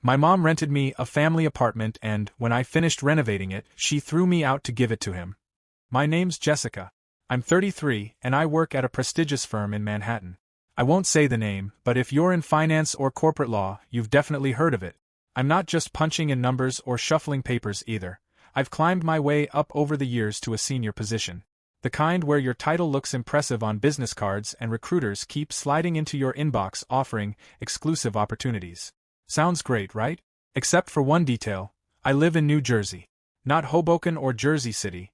My mom rented me a family apartment and, when I finished renovating it, she threw me out to give it to him. My name's Jessica. I'm 33, and I work at a prestigious firm in Manhattan. I won't say the name, but if you're in finance or corporate law, you've definitely heard of it. I'm not just punching in numbers or shuffling papers either. I've climbed my way up over the years to a senior position. The kind where your title looks impressive on business cards and recruiters keep sliding into your inbox offering exclusive opportunities. Sounds great, right? Except for one detail. I live in New Jersey. Not Hoboken or Jersey City.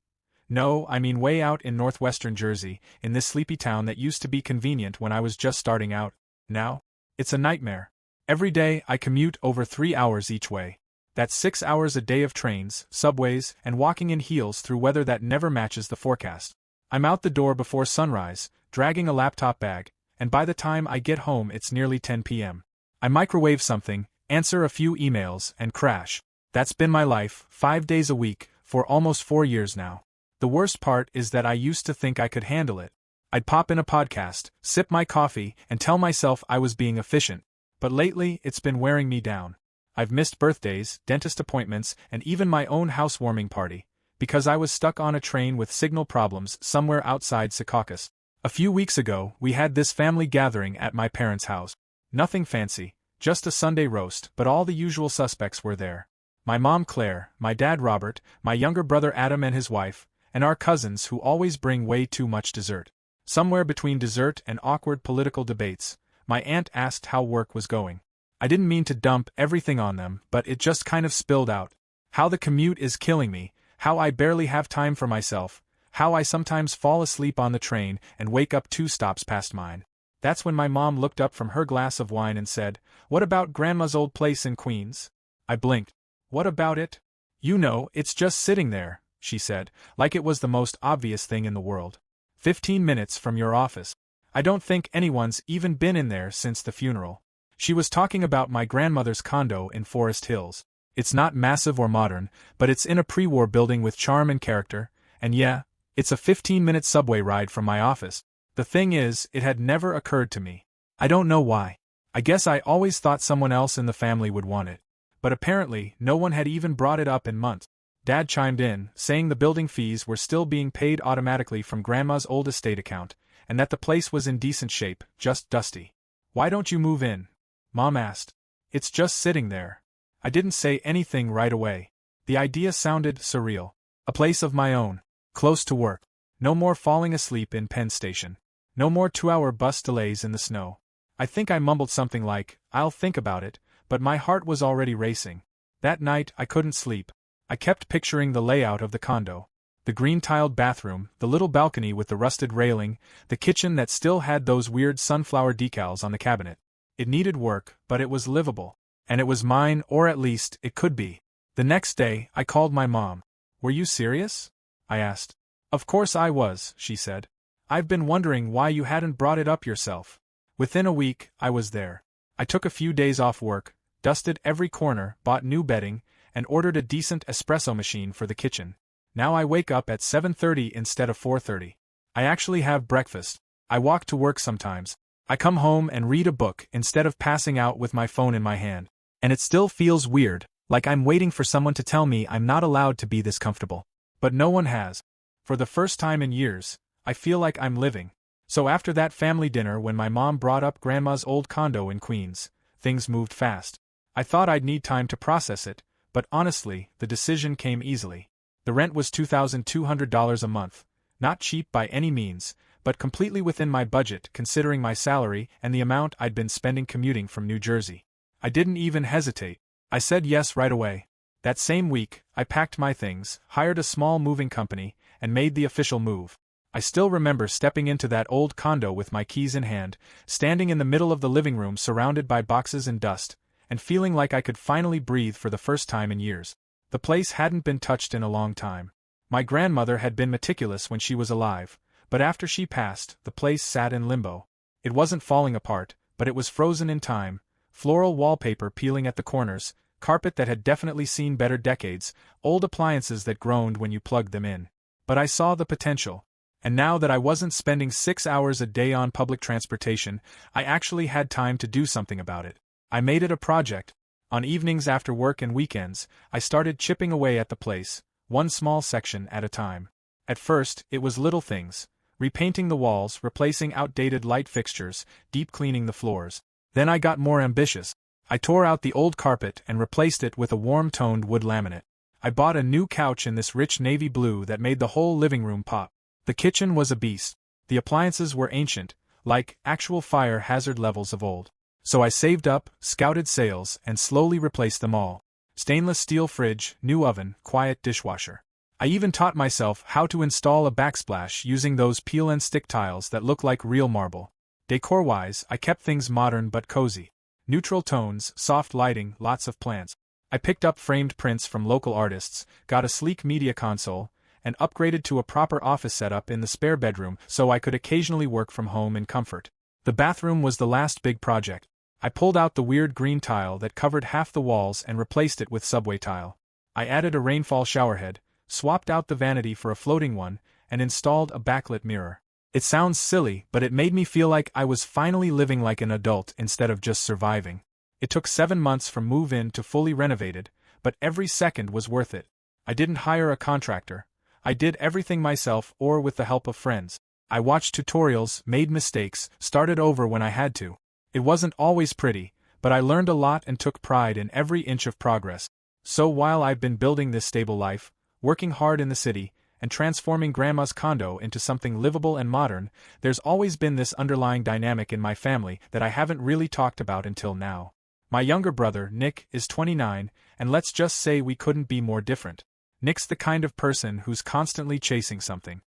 No, I mean way out in northwestern Jersey, in this sleepy town that used to be convenient when I was just starting out. Now, it's a nightmare. Every day I commute over 3 hours each way. That's 6 hours a day of trains, subways, and walking in heels through weather that never matches the forecast. I'm out the door before sunrise, dragging a laptop bag, and by the time I get home it's nearly 10 p.m. I microwave something, answer a few emails, and crash. That's been my life, 5 days a week, for almost 4 years now. The worst part is that I used to think I could handle it. I'd pop in a podcast, sip my coffee, and tell myself I was being efficient. But lately, it's been wearing me down. I've missed birthdays, dentist appointments, and even my own housewarming party, because I was stuck on a train with signal problems somewhere outside Secaucus. A few weeks ago, we had this family gathering at my parents' house. Nothing fancy, just a Sunday roast, but all the usual suspects were there. My mom Claire, my dad Robert, my younger brother Adam and his wife, and our cousins who always bring way too much dessert. Somewhere between dessert and awkward political debates, my aunt asked how work was going. I didn't mean to dump everything on them, but it just kind of spilled out. How the commute is killing me, how I barely have time for myself, how I sometimes fall asleep on the train and wake up 2 stops past mine. That's when my mom looked up from her glass of wine and said, "What about Grandma's old place in Queens?" I blinked. "What about it?" "You know, it's just sitting there," she said, like it was the most obvious thing in the world. 15 minutes from your office. I don't think anyone's even been in there since the funeral. She was talking about my grandmother's condo in Forest Hills. It's not massive or modern, but it's in a pre-war building with charm and character, and yeah, it's a 15-minute subway ride from my office. The thing is, it had never occurred to me. I don't know why. I guess I always thought someone else in the family would want it. But apparently, no one had even brought it up in months. Dad chimed in, saying the building fees were still being paid automatically from Grandma's old estate account, and that the place was in decent shape, just dusty. "Why don't you move in?" Mom asked. "It's just sitting there." I didn't say anything right away. The idea sounded surreal. A place of my own, close to work. No more falling asleep in Penn Station. No more 2-hour bus delays in the snow. I think I mumbled something like, "I'll think about it," but my heart was already racing. That night I couldn't sleep. I kept picturing the layout of the condo. The green-tiled bathroom, the little balcony with the rusted railing, the kitchen that still had those weird sunflower decals on the cabinet. It needed work, but it was livable. And it was mine, or at least, it could be. The next day, I called my mom. "Were you serious?" I asked. "Of course I was," she said. "I've been wondering why you hadn't brought it up yourself." Within a week, I was there. I took a few days off work, dusted every corner, bought new bedding, and ordered a decent espresso machine for the kitchen. Now I wake up at 7:30 instead of 4:30. I actually have breakfast. I walk to work sometimes. I come home and read a book instead of passing out with my phone in my hand. And it still feels weird, like I'm waiting for someone to tell me I'm not allowed to be this comfortable. But no one has. For the first time in years, I feel like I'm living. So after that family dinner when my mom brought up Grandma's old condo in Queens, things moved fast. I thought I'd need time to process it, but honestly, the decision came easily. The rent was $2,200 a month, not cheap by any means, but completely within my budget considering my salary and the amount I'd been spending commuting from New Jersey. I didn't even hesitate. I said yes right away. That same week, I packed my things, hired a small moving company, and made the official move. I still remember stepping into that old condo with my keys in hand, standing in the middle of the living room surrounded by boxes and dust, and feeling like I could finally breathe for the first time in years. The place hadn't been touched in a long time. My grandmother had been meticulous when she was alive, but after she passed, the place sat in limbo. It wasn't falling apart, but it was frozen in time. Floral wallpaper peeling at the corners, carpet that had definitely seen better decades, old appliances that groaned when you plugged them in. But I saw the potential. And now that I wasn't spending 6 hours a day on public transportation, I actually had time to do something about it. I made it a project. On evenings after work and weekends, I started chipping away at the place, one small section at a time. At first, it was little things: repainting the walls, replacing outdated light fixtures, deep cleaning the floors. Then I got more ambitious. I tore out the old carpet and replaced it with a warm-toned wood laminate. I bought a new couch in this rich navy blue that made the whole living room pop. The kitchen was a beast. The appliances were ancient, like actual fire hazard levels of old. So I saved up, scouted sales, and slowly replaced them all. Stainless steel fridge, new oven, quiet dishwasher. I even taught myself how to install a backsplash using those peel and stick tiles that look like real marble. Decor-wise, I kept things modern but cozy. Neutral tones, soft lighting, lots of plants. I picked up framed prints from local artists, got a sleek media console, and upgraded to a proper office setup in the spare bedroom so I could occasionally work from home in comfort. The bathroom was the last big project. I pulled out the weird green tile that covered half the walls and replaced it with subway tile. I added a rainfall showerhead, swapped out the vanity for a floating one, and installed a backlit mirror. It sounds silly, but it made me feel like I was finally living like an adult instead of just surviving. It took 7 months from move-in to fully renovated, but every second was worth it. I didn't hire a contractor. I did everything myself or with the help of friends. I watched tutorials, made mistakes, started over when I had to. It wasn't always pretty, but I learned a lot and took pride in every inch of progress. So while I've been building this stable life, working hard in the city, and transforming Grandma's condo into something livable and modern, there's always been this underlying dynamic in my family that I haven't really talked about until now. My younger brother, Nick, is 29, and let's just say we couldn't be more different. Nick's the kind of person who's constantly chasing something.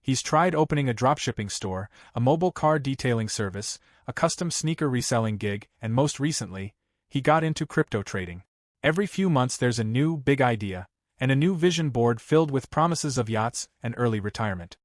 He's tried opening a dropshipping store, a mobile car detailing service, a custom sneaker reselling gig, and most recently, he got into crypto trading. Every few months there's a new, big idea, and a new vision board filled with promises of yachts and early retirement.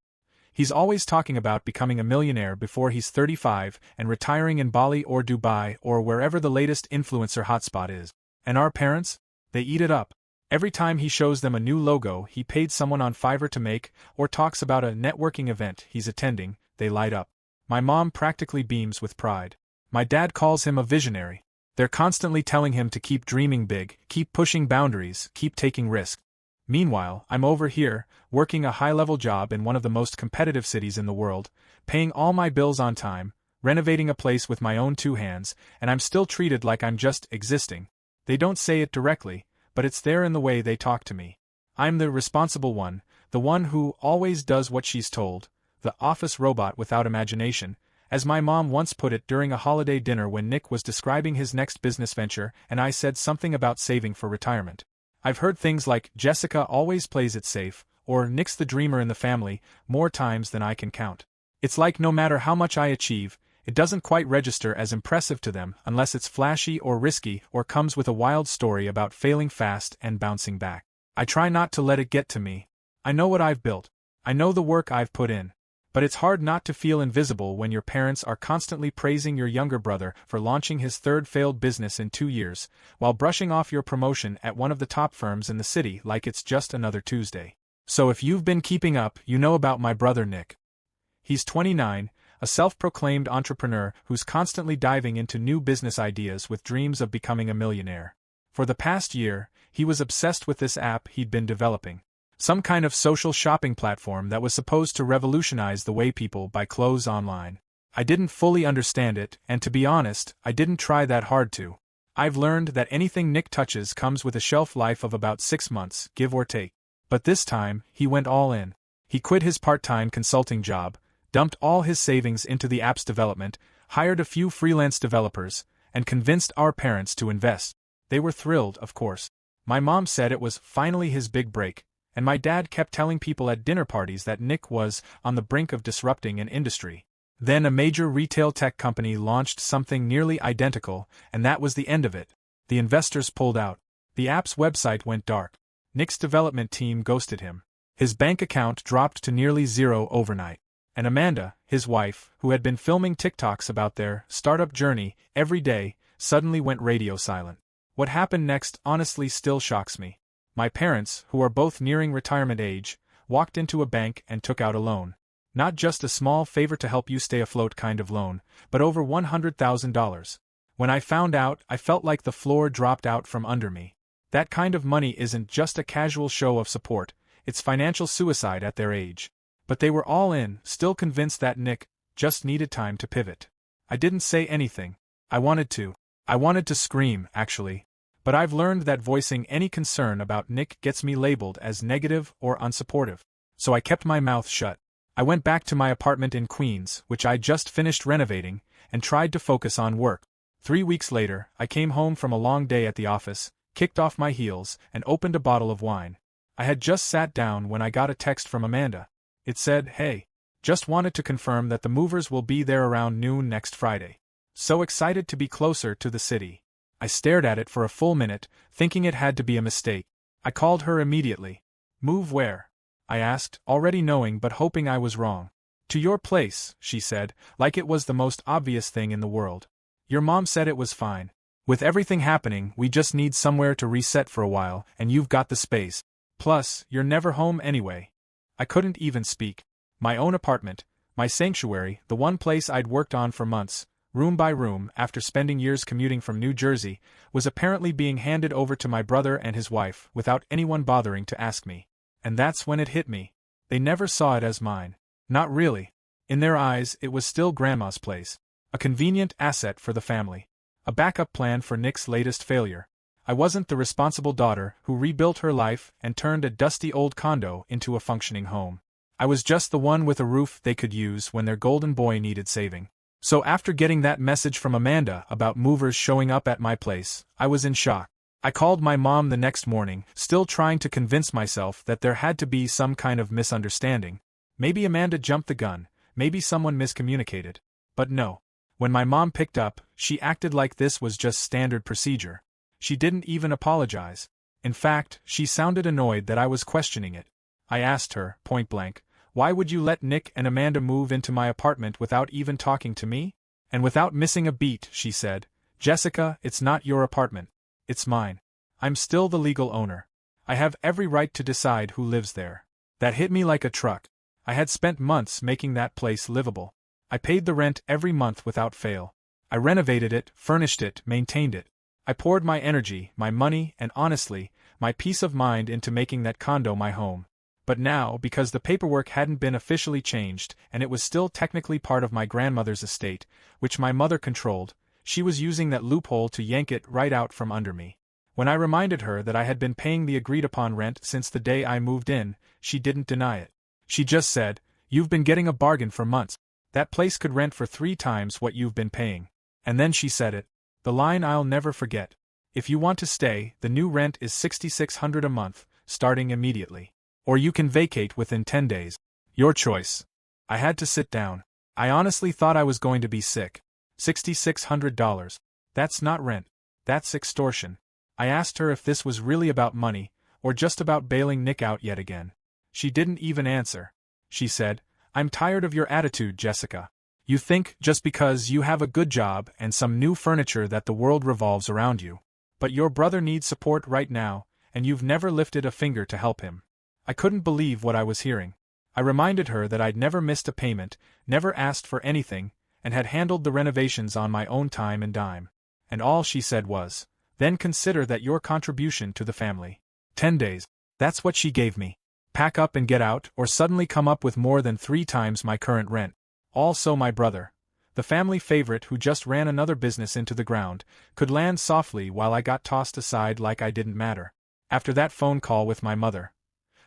He's always talking about becoming a millionaire before he's 35 and retiring in Bali or Dubai or wherever the latest influencer hotspot is. And our parents? They eat it up. Every time he shows them a new logo he paid someone on Fiverr to make, or talks about a networking event he's attending, they light up. My mom practically beams with pride. My dad calls him a visionary. They're constantly telling him to keep dreaming big, keep pushing boundaries, keep taking risks. Meanwhile, I'm over here, working a high-level job in one of the most competitive cities in the world, paying all my bills on time, renovating a place with my own 2 hands, and I'm still treated like I'm just existing. They don't say it directly, but it's there in the way they talk to me. I'm the responsible one, the one who always does what she's told, the office robot without imagination, as my mom once put it during a holiday dinner when Nick was describing his next business venture and I said something about saving for retirement. I've heard things like, Jessica always plays it safe, or Nick's the dreamer in the family, more times than I can count. It's like no matter how much I achieve, it doesn't quite register as impressive to them unless it's flashy or risky or comes with a wild story about failing fast and bouncing back. I try not to let it get to me. I know what I've built. I know the work I've put in. But it's hard not to feel invisible when your parents are constantly praising your younger brother for launching his 3rd failed business in 2 years, while brushing off your promotion at one of the top firms in the city like it's just another Tuesday. So if you've been keeping up, you know about my brother Nick. He's 29, a self-proclaimed entrepreneur who's constantly diving into new business ideas with dreams of becoming a millionaire. For the past year, he was obsessed with this app he'd been developing. Some kind of social shopping platform that was supposed to revolutionize the way people buy clothes online. I didn't fully understand it, and to be honest, I didn't try that hard to. I've learned that anything Nick touches comes with a shelf life of about 6 months, give or take. But this time, he went all in. He quit his part-time consulting job, dumped all his savings into the app's development, hired a few freelance developers, and convinced our parents to invest. They were thrilled, of course. My mom said it was finally his big break. And my dad kept telling people at dinner parties that Nick was on the brink of disrupting an industry. Then a major retail tech company launched something nearly identical, and that was the end of it. The investors pulled out. The app's website went dark. Nick's development team ghosted him. His bank account dropped to nearly zero overnight. And Amanda, his wife, who had been filming TikToks about their startup journey every day, suddenly went radio silent. What happened next honestly still shocks me. My parents, who are both nearing retirement age, walked into a bank and took out a loan. Not just a small favor to help you stay afloat kind of loan, but over $100,000. When I found out, I felt like the floor dropped out from under me. That kind of money isn't just a casual show of support, it's financial suicide at their age. But they were all in, still convinced that Nick just needed time to pivot. I didn't say anything. I wanted to. I wanted to scream, actually. But I've learned that voicing any concern about Nick gets me labeled as negative or unsupportive. So I kept my mouth shut. I went back to my apartment in Queens, which I just finished renovating, and tried to focus on work. 3 weeks later, I came home from a long day at the office, kicked off my heels, and opened a bottle of wine. I had just sat down when I got a text from Amanda. It said, "Hey, just wanted to confirm that the movers will be there around noon next Friday. So excited to be closer to the city." I stared at it for a full minute, thinking it had to be a mistake. I called her immediately. "Move where?" I asked, already knowing but hoping I was wrong. "To your place," she said, like it was the most obvious thing in the world. "Your mom said it was fine. With everything happening, we just need somewhere to reset for a while, and you've got the space. Plus, you're never home anyway." I couldn't even speak. My own apartment, my sanctuary, the one place I'd worked on for months, room by room, after spending years commuting from New Jersey, was apparently being handed over to my brother and his wife without anyone bothering to ask me. And that's when it hit me. They never saw it as mine. Not really. In their eyes, it was still Grandma's place. A convenient asset for the family. A backup plan for Nick's latest failure. I wasn't the responsible daughter who rebuilt her life and turned a dusty old condo into a functioning home. I was just the one with a roof they could use when their golden boy needed saving. So after getting that message from Amanda about movers showing up at my place, I was in shock. I called my mom the next morning, still trying to convince myself that there had to be some kind of misunderstanding. Maybe Amanda jumped the gun, maybe someone miscommunicated. But no. When my mom picked up, she acted like this was just standard procedure. She didn't even apologize. In fact, she sounded annoyed that I was questioning it. I asked her, point blank, "Why would you let Nick and Amanda move into my apartment without even talking to me?" And without missing a beat, she said, "Jessica, it's not your apartment. It's mine. I'm still the legal owner. I have every right to decide who lives there." That hit me like a truck. I had spent months making that place livable. I paid the rent every month without fail. I renovated it, furnished it, maintained it. I poured my energy, my money, and honestly, my peace of mind into making that condo my home. But now, because the paperwork hadn't been officially changed and it was still technically part of my grandmother's estate, which my mother controlled, she was using that loophole to yank it right out from under me. When I reminded her that I had been paying the agreed-upon rent since the day I moved in, she didn't deny it. She just said, "You've been getting a bargain for months. That place could rent for 3 times what you've been paying." And then she said it. The line I'll never forget. "If you want to stay, the new rent is $6,600 a month, starting immediately. Or you can vacate within 10 days. Your choice." I had to sit down. I honestly thought I was going to be sick. $6,600. That's not rent. That's extortion. I asked her if this was really about money, or just about bailing Nick out yet again. She didn't even answer. She said, "I'm tired of your attitude, Jessica. You think, just because you have a good job and some new furniture, that the world revolves around you. But your brother needs support right now, and you've never lifted a finger to help him." I couldn't believe what I was hearing. I reminded her that I'd never missed a payment, never asked for anything, and had handled the renovations on my own time and dime. And all she said was, "Then consider that your contribution to the family." 10 days. That's what she gave me. Pack up and get out, or suddenly come up with more than 3 times my current rent. Also my brother, the family favorite who just ran another business into the ground, could land softly while I got tossed aside like I didn't matter. After that phone call with my mother,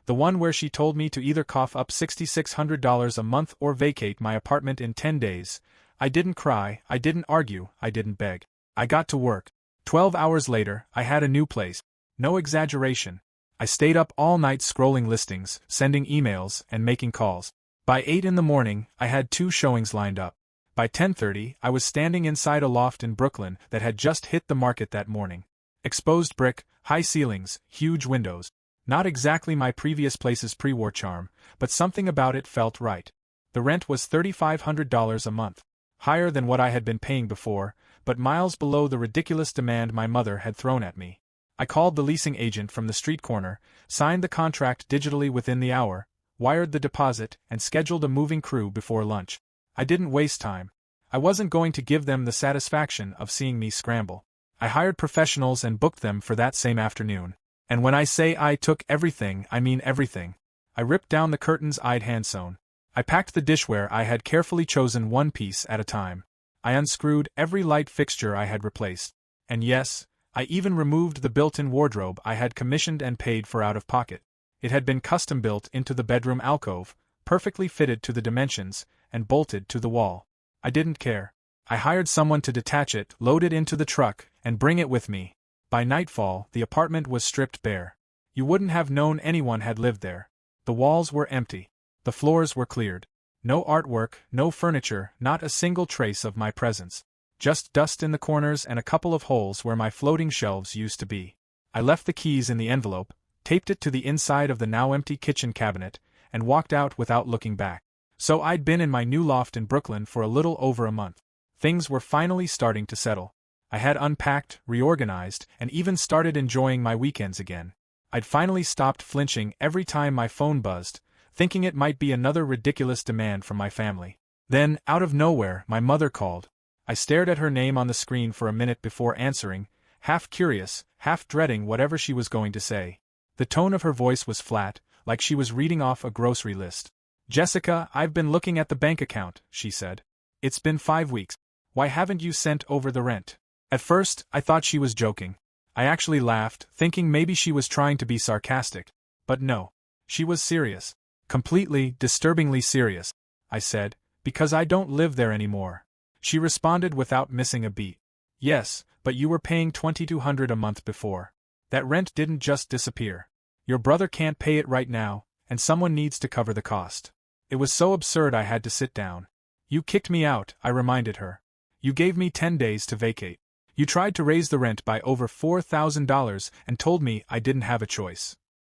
the one where she told me to either cough up $6,600 a month or vacate my apartment in 10 days, I didn't cry, I didn't argue, I didn't beg. I got to work. 12 hours later, I had a new place. No exaggeration. I stayed up all night scrolling listings, sending emails, and making calls. By 8 in the morning, I had 2 showings lined up. By 10:30, I was standing inside a loft in Brooklyn that had just hit the market that morning. Exposed brick, high ceilings, huge windows. Not exactly my previous place's pre-war charm, but something about it felt right. The rent was $3,500 a month. Higher than what I had been paying before, but miles below the ridiculous demand my mother had thrown at me. I called the leasing agent from the street corner, signed the contract digitally within the hour, wired the deposit, and scheduled a moving crew before lunch. I didn't waste time. I wasn't going to give them the satisfaction of seeing me scramble. I hired professionals and booked them for that same afternoon. And when I say I took everything, I mean everything. I ripped down the curtains I'd hand-sewn. I packed the dishware I had carefully chosen one piece at a time. I unscrewed every light fixture I had replaced. And yes, I even removed the built-in wardrobe I had commissioned and paid for out of pocket. It had been custom-built into the bedroom alcove, perfectly fitted to the dimensions, and bolted to the wall. I didn't care. I hired someone to detach it, load it into the truck, and bring it with me. By nightfall, the apartment was stripped bare. You wouldn't have known anyone had lived there. The walls were empty. The floors were cleared. No artwork, no furniture, not a single trace of my presence. Just dust in the corners and a couple of holes where my floating shelves used to be. I left the keys in the envelope, taped it to the inside of the now-empty kitchen cabinet, and walked out without looking back. So I'd been in my new loft in Brooklyn for a little over a month. Things were finally starting to settle. I had unpacked, reorganized, and even started enjoying my weekends again. I'd finally stopped flinching every time my phone buzzed, thinking it might be another ridiculous demand from my family. Then, out of nowhere, my mother called. I stared at her name on the screen for a minute before answering, half curious, half dreading whatever she was going to say. The tone of her voice was flat, like she was reading off a grocery list. "Jessica, I've been looking at the bank account," she said. "It's been 5 weeks. Why haven't you sent over the rent?" At first, I thought she was joking. I actually laughed, thinking maybe she was trying to be sarcastic. But no. She was serious. Completely, disturbingly serious. I said, "Because I don't live there anymore." She responded without missing a beat. "Yes, but you were paying $2,200 a month before. That rent didn't just disappear. Your brother can't pay it right now, and someone needs to cover the cost." It was so absurd I had to sit down. "You kicked me out," I reminded her. "You gave me 10 days to vacate. You tried to raise the rent by over $4,000 and told me I didn't have a choice."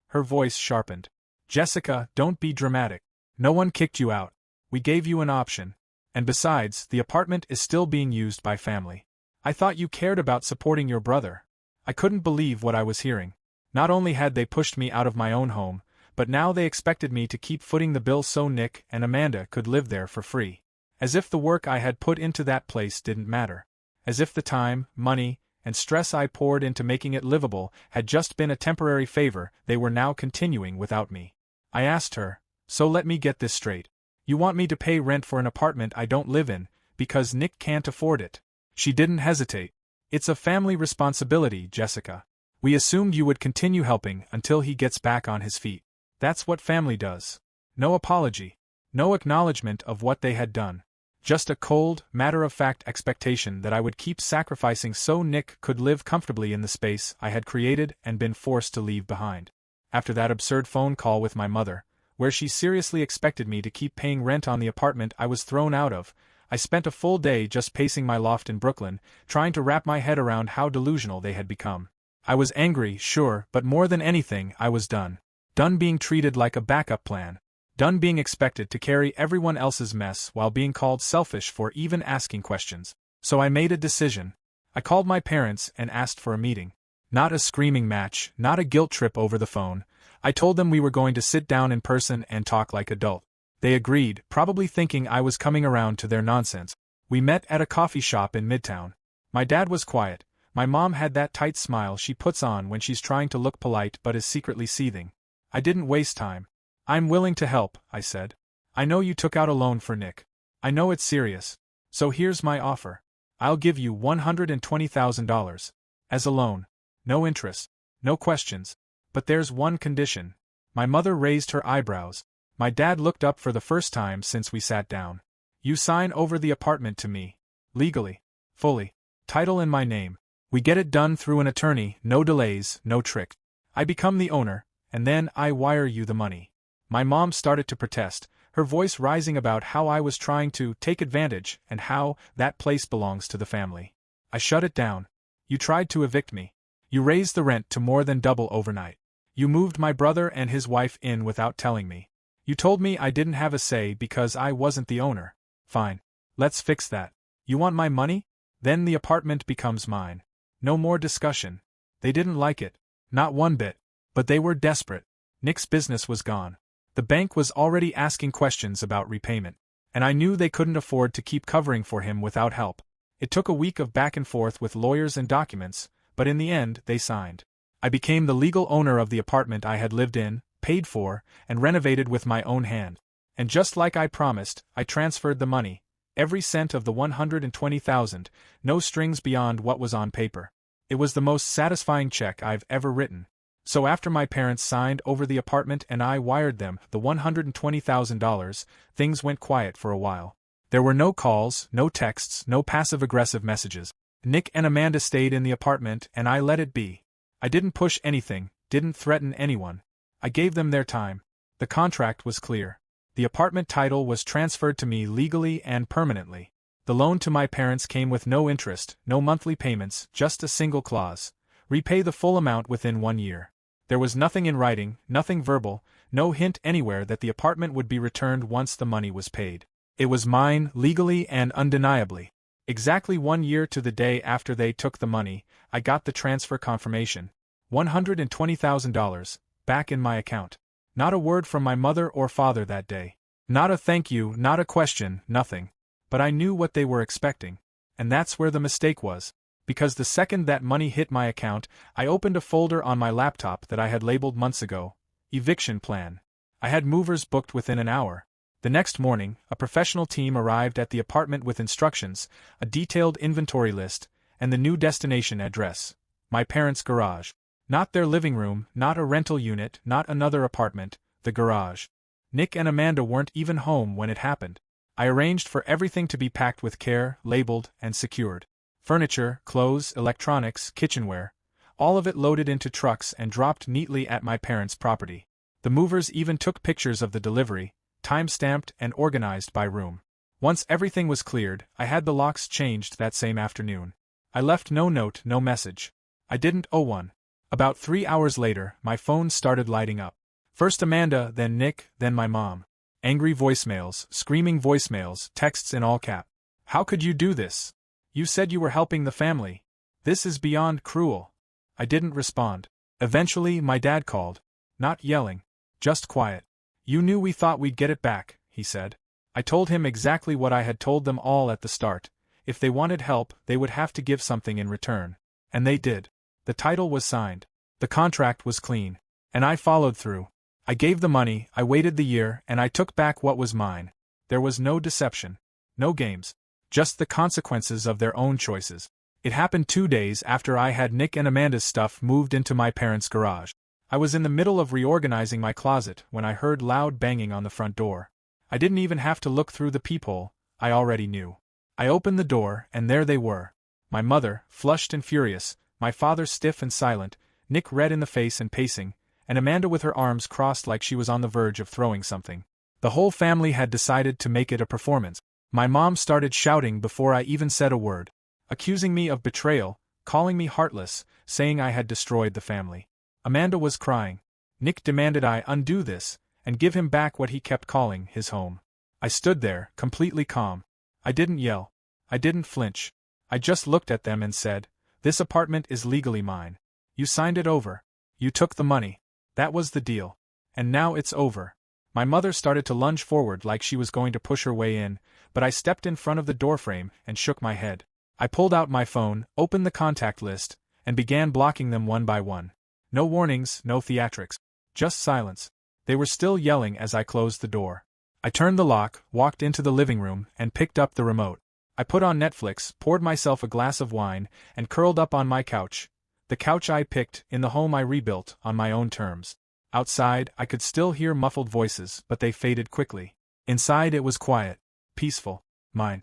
Her voice sharpened. "Jessica, don't be dramatic. No one kicked you out. We gave you an option. And besides, the apartment is still being used by family. I thought you cared about supporting your brother." I couldn't believe what I was hearing. Not only had they pushed me out of my own home, but now they expected me to keep footing the bill so Nick and Amanda could live there for free. As if the work I had put into that place didn't matter. As if the time, money, and stress I poured into making it livable had just been a temporary favor they were now continuing without me. I asked her, "So let me get this straight. You want me to pay rent for an apartment I don't live in, because Nick can't afford it?" She didn't hesitate. "It's a family responsibility, Jessica. We assumed you would continue helping until he gets back on his feet. That's what family does." No apology. No acknowledgement of what they had done. Just a cold, matter-of-fact expectation that I would keep sacrificing so Nick could live comfortably in the space I had created and been forced to leave behind. After that absurd phone call with my mother, where she seriously expected me to keep paying rent on the apartment I was thrown out of, I spent a full day just pacing my loft in Brooklyn, trying to wrap my head around how delusional they had become. I was angry, sure, but more than anything, I was done. Done being treated like a backup plan. Done being expected to carry everyone else's mess while being called selfish for even asking questions. So I made a decision. I called my parents and asked for a meeting. Not a screaming match, not a guilt trip over the phone. I told them we were going to sit down in person and talk like adults. They agreed, probably thinking I was coming around to their nonsense. We met at a coffee shop in Midtown. My dad was quiet. My mom had that tight smile she puts on when she's trying to look polite but is secretly seething. I didn't waste time. "I'm willing to help," I said. "I know you took out a loan for Nick. I know it's serious. So here's my offer. I'll give you $120,000. As a loan. No interest. No questions. But there's one condition." My mother raised her eyebrows. My dad looked up for the first time since we sat down. "You sign over the apartment to me. Legally. Fully. Title in my name. We get it done through an attorney, no delays, no tricks. I become the owner, and then I wire you the money." My mom started to protest, her voice rising about how I was trying to take advantage and how that place belongs to the family. I shut it down. "You tried to evict me. You raised the rent to more than double overnight. You moved my brother and his wife in without telling me. You told me I didn't have a say because I wasn't the owner. Fine. Let's fix that. You want my money? Then the apartment becomes mine. No more discussion." They didn't like it. Not one bit. But they were desperate. Nick's business was gone. The bank was already asking questions about repayment. and I knew they couldn't afford to keep covering for him without help. It took a week of back and forth with lawyers and documents, but in the end, they signed. I became the legal owner of the apartment I had lived in, paid for, and renovated with my own hand. And just like I promised, I transferred the money, every cent of the $120,000, no strings beyond what was on paper. It was the most satisfying check I've ever written. So after my parents signed over the apartment and I wired them the $120,000, things went quiet for a while. There were no calls, no texts, no passive-aggressive messages. Nick and Amanda stayed in the apartment and I let it be. I didn't push anything, didn't threaten anyone. I gave them their time. The contract was clear. The apartment title was transferred to me legally and permanently. The loan to my parents came with no interest, no monthly payments, just a single clause. Repay the full amount within 1 year. There was nothing in writing, nothing verbal, no hint anywhere that the apartment would be returned once the money was paid. It was mine, legally and undeniably. Exactly 1 year to the day after they took the money, I got the transfer confirmation. $120,000, back in my account. Not a word from my mother or father that day. Not a thank you, not a question, nothing. But I knew what they were expecting. And that's where the mistake was. Because the second that money hit my account, I opened a folder on my laptop that I had labeled months ago, Eviction Plan. I had movers booked within an hour. The next morning, a professional team arrived at the apartment with instructions, a detailed inventory list, and the new destination address. My parents' garage. Not their living room, not a rental unit, not another apartment, the garage. Nick and Amanda weren't even home when it happened. I arranged for everything to be packed with care, labeled, and secured. Furniture, clothes, electronics, kitchenware, all of it loaded into trucks and dropped neatly at my parents' property. The movers even took pictures of the delivery, time-stamped and organized by room. Once everything was cleared, I had the locks changed that same afternoon. I left no note, no message. I didn't owe one. About 3 hours later, my phone started lighting up. First Amanda, then Nick, then my mom. Angry voicemails, screaming voicemails, texts in all caps. How could you do this? You said you were helping the family. This is beyond cruel. I didn't respond. Eventually, my dad called. Not yelling. Just quiet. You knew we thought we'd get it back, he said. I told him exactly what I had told them all at the start. If they wanted help, they would have to give something in return. And they did. The title was signed. The contract was clean. And I followed through. I gave the money, I waited the year, and I took back what was mine. There was no deception. No games. Just the consequences of their own choices. It happened 2 days after I had Nick and Amanda's stuff moved into my parents' garage. I was in the middle of reorganizing my closet when I heard loud banging on the front door. I didn't even have to look through the peephole, I already knew. I opened the door, and there they were. My mother, flushed and furious, my father stiff and silent, Nick red in the face and pacing, and Amanda with her arms crossed like she was on the verge of throwing something. The whole family had decided to make it a performance. My mom started shouting before I even said a word, accusing me of betrayal, calling me heartless, saying I had destroyed the family. Amanda was crying. Nick demanded I undo this, and give him back what he kept calling his home. I stood there, completely calm. I didn't yell. I didn't flinch. I just looked at them and said, "This apartment is legally mine. You signed it over. You took the money. That was the deal. And now it's over." My mother started to lunge forward like she was going to push her way in, but I stepped in front of the doorframe and shook my head. I pulled out my phone, opened the contact list, and began blocking them one by one. No warnings, no theatrics. Just silence. They were still yelling as I closed the door. I turned the lock, walked into the living room, and picked up the remote. I put on Netflix, poured myself a glass of wine, and curled up on my couch. The couch I picked, in the home I rebuilt, on my own terms. Outside, I could still hear muffled voices, but they faded quickly. Inside it was quiet. Peaceful. Mine.